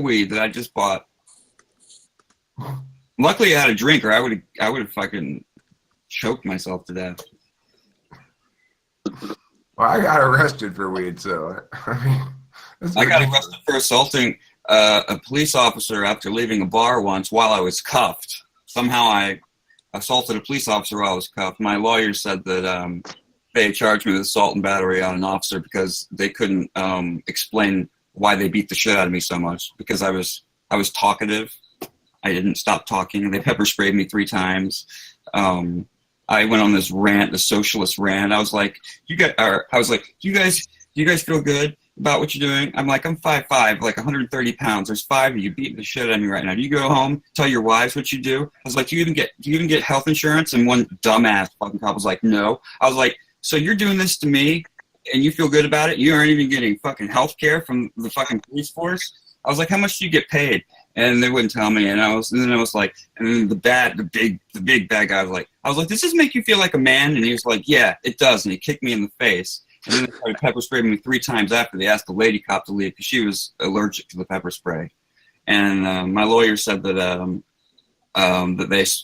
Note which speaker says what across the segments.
Speaker 1: of weed that I just bought. Luckily, I had a drink, or I would have fucking choked myself to death.
Speaker 2: Well, I got arrested for weed, so I mean,
Speaker 1: I got arrested for assaulting a police officer after leaving a bar once while I was cuffed. Somehow I assaulted a police officer while I was cuffed. My lawyer said that they charged me with assault and battery on an officer because they couldn't explain why they beat the shit out of me so much, because I was talkative. I didn't stop talking. They pepper sprayed me 3 times. I went on this rant, the socialist rant. I was like, do you guys feel good about what you're doing? I'm like, I'm 5'5", like 130 pounds. There's 5 of you beating the shit out of me right now. Do you go home, tell your wives what you do? I was like, do you even get health insurance? And one dumbass fucking cop was like, no. I was like, so you're doing this to me and you feel good about it? You aren't even getting fucking health care from the fucking police force? I was like, how much do you get paid? And they wouldn't tell me. And then I was like, and then the big bad guy was like, does this make you feel like a man? And he was like, yeah, it does. And he kicked me in the face. And then they started pepper spraying me 3 times after. They asked the lady cop to leave because she was allergic to the pepper spray. And my lawyer said that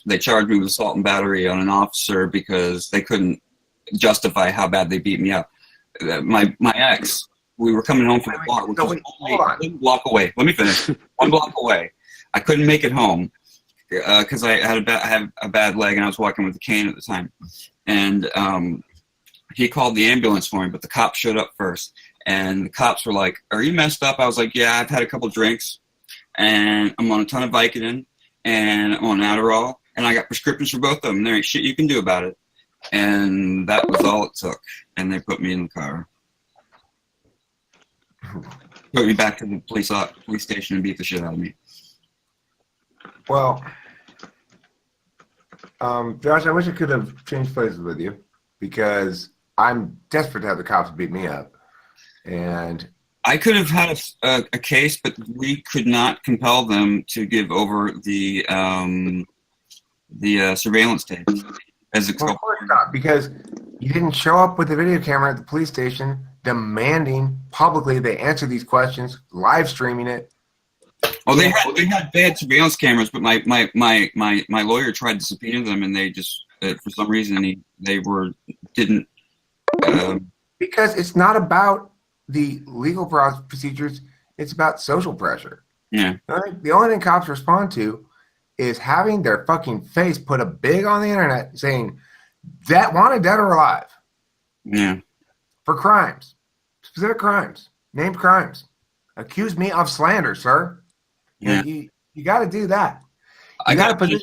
Speaker 1: they charged me with assault and battery on an officer because they couldn't justify how bad they beat me up. My ex, we were coming home from the bar, which was only 1 block away. Let me finish. 1 block away. I couldn't make it home because I had a bad leg and I was walking with a cane at the time. And he called the ambulance for me, but the cops showed up first. And the cops were like, are you messed up? I was like, yeah, I've had a couple drinks and I'm on a ton of Vicodin and I'm on Adderall and I got prescriptions for both of them. There ain't shit you can do about it. And that was all it took. And they put me in the car. Put me back to the police station and beat the shit out of me.
Speaker 2: Well, Josh, I wish I could have changed places with you because I'm desperate to have the cops beat me up. And
Speaker 1: I could have had a case, but we could not compel them to give over the surveillance tape.
Speaker 2: Well, of course not, because you didn't show up with the video camera at the police station demanding publicly they answer these questions, live streaming it.
Speaker 1: Oh, they had surveillance cameras, but my lawyer tried to subpoena them, and they just for some reason didn't.
Speaker 2: Because it's not about the legal procedures; it's about social pressure.
Speaker 1: Yeah.
Speaker 2: Right? The only thing cops respond to is having their fucking face put a big on the internet saying that wanted dead or alive.
Speaker 1: Yeah.
Speaker 2: For crimes, specific crimes, named crimes. Accuse me of slander, sir.
Speaker 1: Yeah.
Speaker 2: You got to do that. You
Speaker 1: I
Speaker 2: got to
Speaker 1: got
Speaker 2: position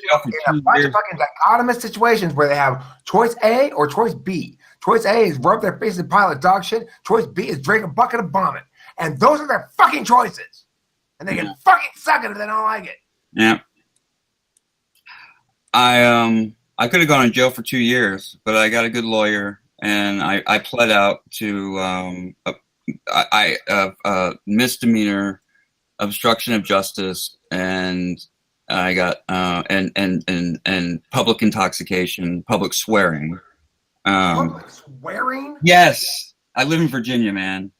Speaker 2: in a bunch of fucking dichotomous situations where they have choice A or choice B. Choice A is rub their face in a pile of dog shit. Choice B is drink a bucket of vomit. And those are their fucking choices. And they can fucking suck it if they don't like it.
Speaker 1: Yeah. I could have gone in jail for 2 years, but I got a good lawyer, and I pled out to misdemeanor obstruction of justice, and I got and public intoxication, public swearing.
Speaker 2: Public swearing?
Speaker 1: Yes, I live in Virginia, man.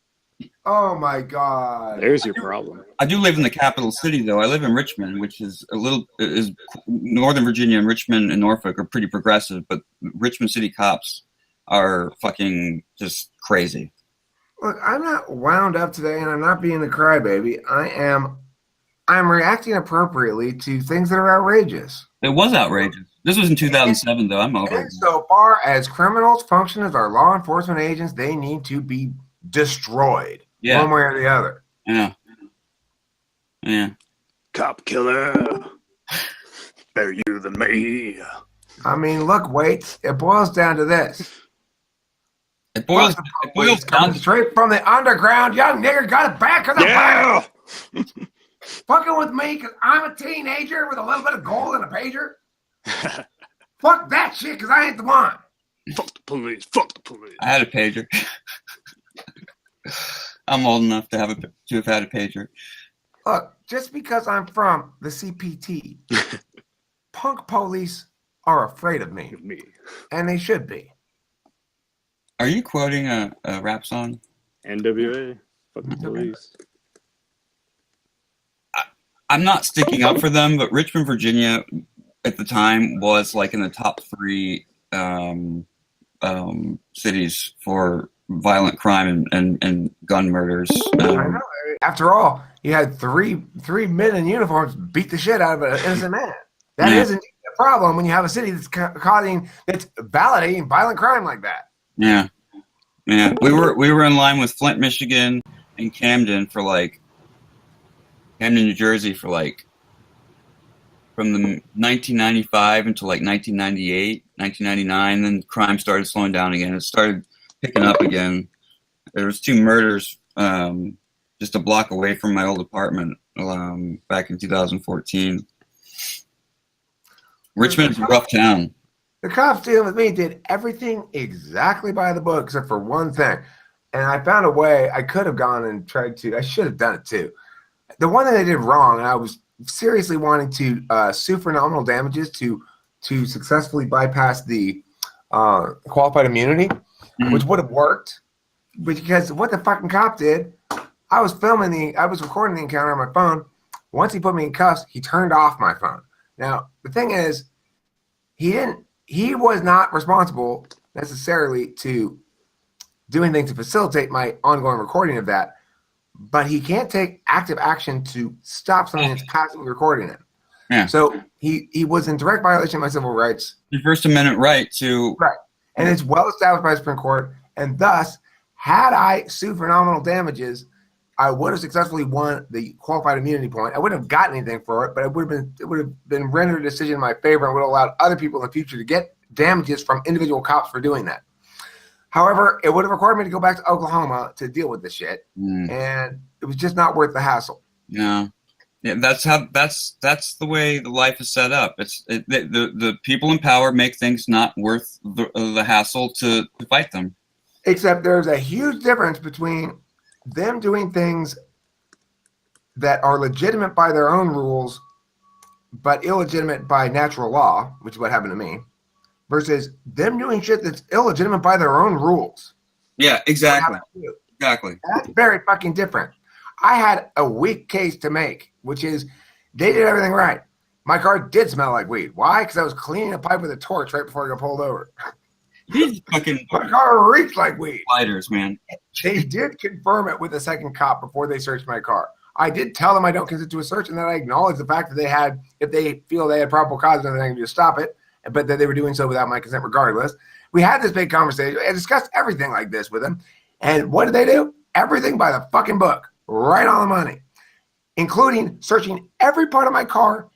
Speaker 2: Oh my God!
Speaker 3: There's your problem.
Speaker 1: I do live in the capital city, though. I live in Richmond, which is Northern Virginia, and Richmond and Norfolk are pretty progressive, but Richmond City cops are fucking just crazy.
Speaker 2: Look, I'm not wound up today, and I'm not being a crybaby. I'm reacting appropriately to things that are outrageous.
Speaker 1: It was outrageous. This was in 2007, though. I'm over it.
Speaker 2: So far as criminals function as our law enforcement agents, they need to be destroyed.
Speaker 1: Yeah.
Speaker 2: One way or the other.
Speaker 1: Yeah. Yeah.
Speaker 3: Cop killer. Better you than me.
Speaker 2: I mean, look, wait. It boils down to this.
Speaker 1: It boils down to
Speaker 2: straight from the underground. Young nigger got it back of the back. Fucking with me because I'm a teenager with a little bit of gold and a pager. Fuck that shit because I ain't the one.
Speaker 3: Fuck the police. Fuck the police.
Speaker 1: I had a pager. I'm old enough to have had a pager.
Speaker 2: Look, just because I'm from the CPT, punk police are afraid of me. And they should be.
Speaker 1: Are you quoting a rap song?
Speaker 3: NWA. Fuck the police.
Speaker 1: I'm not sticking up for them, but Richmond, Virginia, at the time was like in the top 3 cities for violent crime and gun murders.
Speaker 2: I know. After all, you had three men in uniforms beat the shit out of an innocent man. That
Speaker 1: Yeah.
Speaker 2: is indeed a problem when you have a city that's that's validating violent crime like that.
Speaker 1: Yeah, yeah. We were in line with Flint, Michigan, and Camden, New Jersey, for like from the 1995 until like 1998, 1999. Then crime started slowing down again. It started picking up again. There was 2 murders just a block away from my old apartment back in 2014. Richmond's a rough town.
Speaker 2: The cops dealing with me did everything exactly by the book except for one thing. And I found a way. I could have gone and tried to. I should have done it too. The one thing they did wrong, and I was seriously wanting to sue for nominal damages to successfully bypass the qualified immunity, which would have worked. Because what the fucking cop did, I was recording the encounter on my phone. Once he put me in cuffs, he turned off my phone. Now, the thing is, he was not responsible necessarily to do anything to facilitate my ongoing recording of that, but he can't take active action to stop something that's passively recording it.
Speaker 1: Yeah.
Speaker 2: So he was in direct violation of my civil rights.
Speaker 1: Your First Amendment right to...
Speaker 2: Right. And it's well established by the Supreme Court, and thus, had I sued for nominal damages, I would have successfully won the qualified immunity point. I wouldn't have gotten anything for it, but it would have been rendered a decision in my favor and would have allowed other people in the future to get damages from individual cops for doing that. However, it would have required me to go back to Oklahoma to deal with this shit, and it was just not worth the hassle.
Speaker 1: No, yeah, that's the way the life is set up. The people in power make things not worth the hassle to fight them.
Speaker 2: Except there's a huge difference between them doing things that are legitimate by their own rules, but illegitimate by natural law, which is what happened to me, versus them doing shit that's illegitimate by their own rules.
Speaker 1: Yeah, exactly. Exactly.
Speaker 2: That's very fucking different. I had a weak case to make, which is they did everything right. My car did smell like weed. Why? Because I was cleaning a pipe with a torch right before I got pulled over.
Speaker 1: These fucking
Speaker 2: My car reeked like weed.
Speaker 1: lighters, man.
Speaker 2: They did confirm it with a second cop before they searched my car. I did tell them I don't consent to a search, and that I acknowledged the fact that they had, if they feel they had probable cause, then they can do to stop it, but that they were doing so without my consent regardless. We had this big conversation. I discussed everything like this with them. And what did they do? Everything by the fucking book. Right on the money. Including searching every part of my car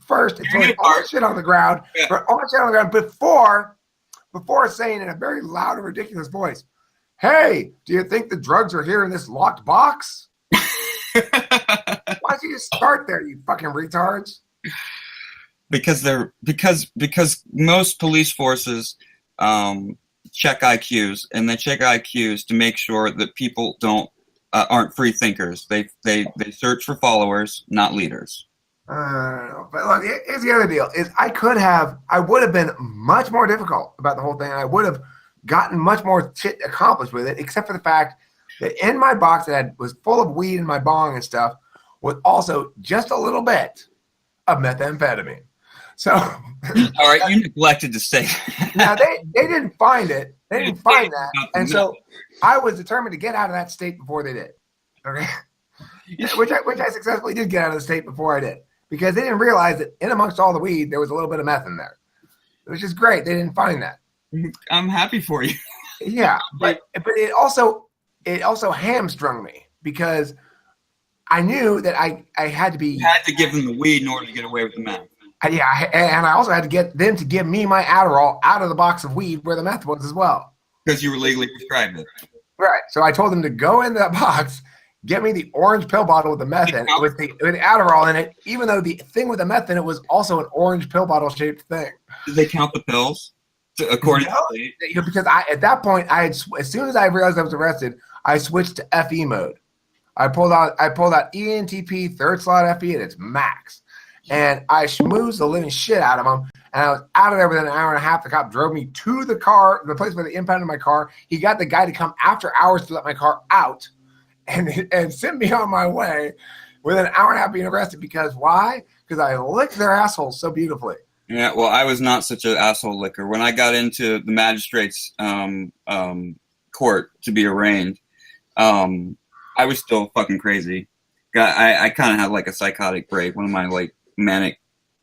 Speaker 2: first and throwing all that shit on the ground.
Speaker 1: Yeah.
Speaker 2: All that shit on the ground before saying in a very loud and ridiculous voice, "Hey, do you think the drugs are here in this locked box?" Why don't you just start there, you fucking retards?
Speaker 1: Because most police forces check IQs, and they check IQs to make sure that people aren't free thinkers. They search for followers, not leaders.
Speaker 2: But look, here's the other deal: is I would have been much more difficult about the whole thing. I would have gotten much more shit accomplished with it, except for the fact that in my box that was full of weed and my bong and stuff was also just a little bit of methamphetamine. So,
Speaker 1: all right, you neglected to say that.
Speaker 2: Now they didn't find it. They didn't find that, and so I was determined to get out of that state before they did. Okay, which I successfully did get out of the state before I did, because they didn't realize that in amongst all the weed there was a little bit of meth in there, which is great. They didn't find that.
Speaker 1: I'm happy for you.
Speaker 2: Yeah, but it also hamstrung me because I knew that I had to be.
Speaker 1: You had to give them the weed in order to get away with the meth.
Speaker 2: Yeah, and I also had to get them to give me my Adderall out of the box of weed where the meth was as well.
Speaker 1: Because you were legally prescribed it.
Speaker 2: Right. So I told them to go in that box, get me the orange pill bottle with the meth in it, with the Adderall in it, even though the thing with the meth in it was also an orange pill bottle shaped thing.
Speaker 1: Did they count the pills? According to the state?
Speaker 2: Because at that point, as soon as I realized I was arrested, I switched to FE mode. I pulled out ENTP third slot FE at its max. And I schmoozed the living shit out of him. And I was out of there within an hour and a half. The cop drove me to the place where they impounded my car. He got the guy to come after hours to let my car out and sent me on my way. within an hour and a half being arrested. Because why? Because I licked their assholes so beautifully.
Speaker 1: Yeah, well, I was not such an asshole licker. When I got into the magistrate's court to be arraigned, I was still fucking crazy. I kind of had like a psychotic break, one of my like manic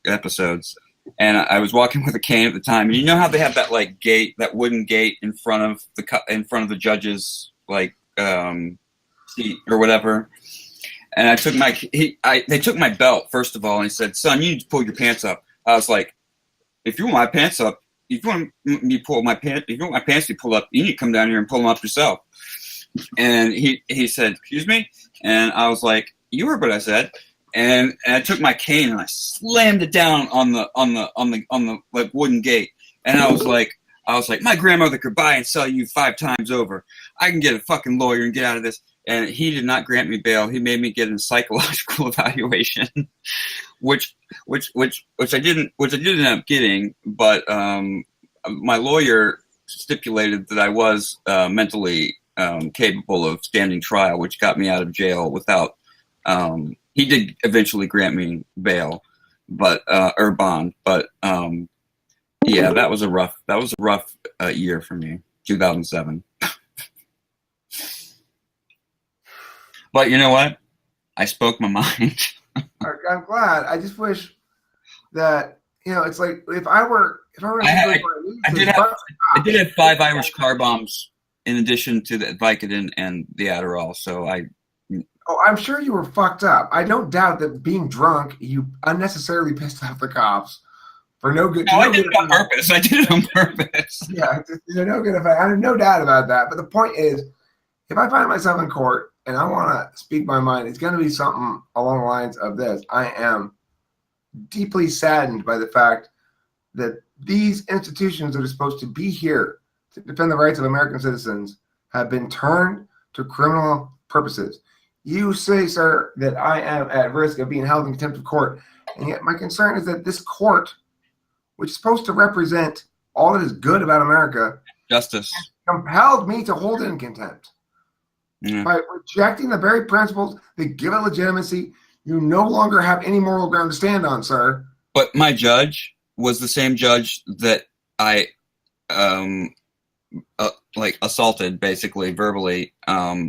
Speaker 1: episodes, and I was walking with a cane at the time. And you know how they have that like gate, that wooden gate in front of the judge's like seat or whatever. And I took they took my belt first of all, and he said, "Son, you need to pull your pants up." I was like, "If you want my pants up, if you want me to pull my pants, if you want my pants to be pulled up, you need to come down here and pull them up yourself." And he said, "Excuse me," and I was like, "You heard what I said." And I took my cane and I slammed it down on the like wooden gate. And I was like, my grandmother could buy and sell you 5 times over. I can get a fucking lawyer and get out of this. And he did not grant me bail. He made me get a psychological evaluation, which I didn't end up getting. But my lawyer stipulated that I was mentally capable of standing trial, which got me out of jail without. He did eventually grant me bail, but or bond. But yeah, that was a rough year for me, 2007. But you know what? I spoke my mind.
Speaker 2: I'm glad. I just wish that, you know, it's like if I were
Speaker 1: I did have 5 Irish car bombs in addition to the Vicodin and the Adderall. So
Speaker 2: I'm sure you were fucked up. I don't doubt that being drunk, you unnecessarily pissed off the cops for no good.
Speaker 1: No, I did it on purpose. I did it on purpose.
Speaker 2: Yeah, no good effect. I have no doubt about that. But the point is, if I find myself in court and I want to speak my mind, it's going to be something along the lines of this. I am deeply saddened by the fact that these institutions that are supposed to be here to defend the rights of American citizens have been turned to criminal purposes. You say, sir, that I am at risk of being held in contempt of court, and yet my concern is that this court, which is supposed to represent all that is good about America,
Speaker 1: Justice,
Speaker 2: compelled me to hold it in contempt.
Speaker 1: Yeah.
Speaker 2: By rejecting the very principles that give it legitimacy. You no longer have any moral ground to stand on, sir.
Speaker 1: But my judge was the same judge that I like assaulted, basically verbally.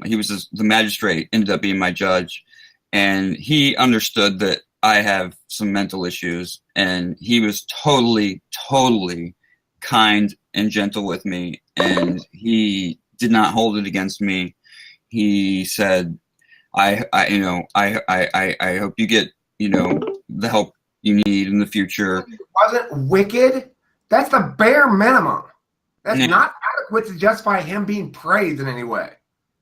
Speaker 1: He was the magistrate, ended up being my judge, and he understood that I have some mental issues, and he was totally kind and gentle with me, and he did not hold it against me. He said, I hope you get, the help you need in the future.
Speaker 2: It wasn't wicked. That's the bare minimum. That's not adequate to justify him being praised in any way.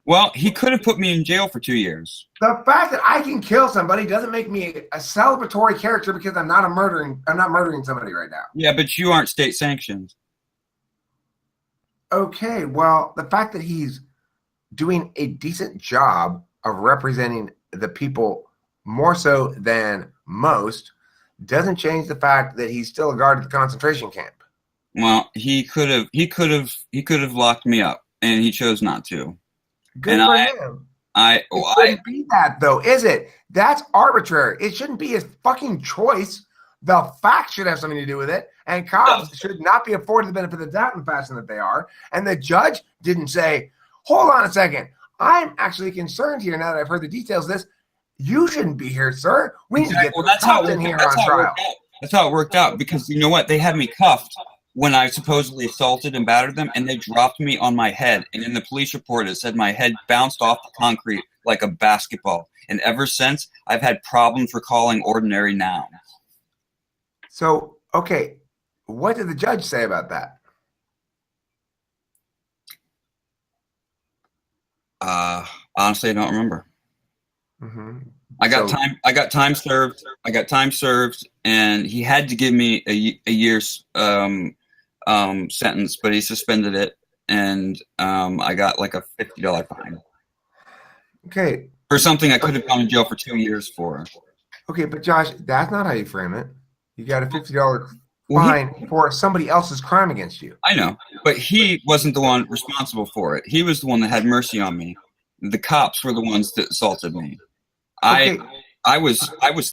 Speaker 1: Well, he could have put me in jail for 2 years.
Speaker 2: The fact that I can kill somebody doesn't make me a celebratory character because I'm not murdering somebody right now.
Speaker 1: Yeah, but you aren't state sanctioned.
Speaker 2: Okay, well, the fact that he's doing a decent job of representing the people more so than most doesn't change the fact that he's still a guard at the concentration camp.
Speaker 1: Well, he could have locked me up, and he chose not to.
Speaker 2: Good for him. It shouldn't be that, though, is it? That's arbitrary. It shouldn't be his fucking choice. The facts should have something to do with it, and cops should not be afforded the benefit of the doubt in the fashion that they are. And the judge didn't say, hold on a second, I'm actually concerned here now that I've heard the details of this. You shouldn't be here, sir. We need to get the cops in here on trial.
Speaker 1: That's how it worked out, because you know what? They had me cuffed when I supposedly assaulted and battered them, and they dropped me on my head. And in the police report, it said my head bounced off the concrete like a basketball. And ever since, I've had problems recalling ordinary nouns.
Speaker 2: So, okay, what did the judge say about that?
Speaker 1: Honestly, I don't remember.
Speaker 2: Mm-hmm.
Speaker 1: I got time served, and he had to give me a year's sentence, but he suspended it, and I got like a $50 fine.
Speaker 2: Okay.
Speaker 1: For something I could have gone to jail for 2 years for.
Speaker 2: Okay, but Josh, that's not how you frame it. You got a $50 fine for somebody else's crime against you.
Speaker 1: I know, but he wasn't the one responsible for it. He was the one that had mercy on me. The cops were the ones that assaulted me.
Speaker 2: Okay,
Speaker 1: I was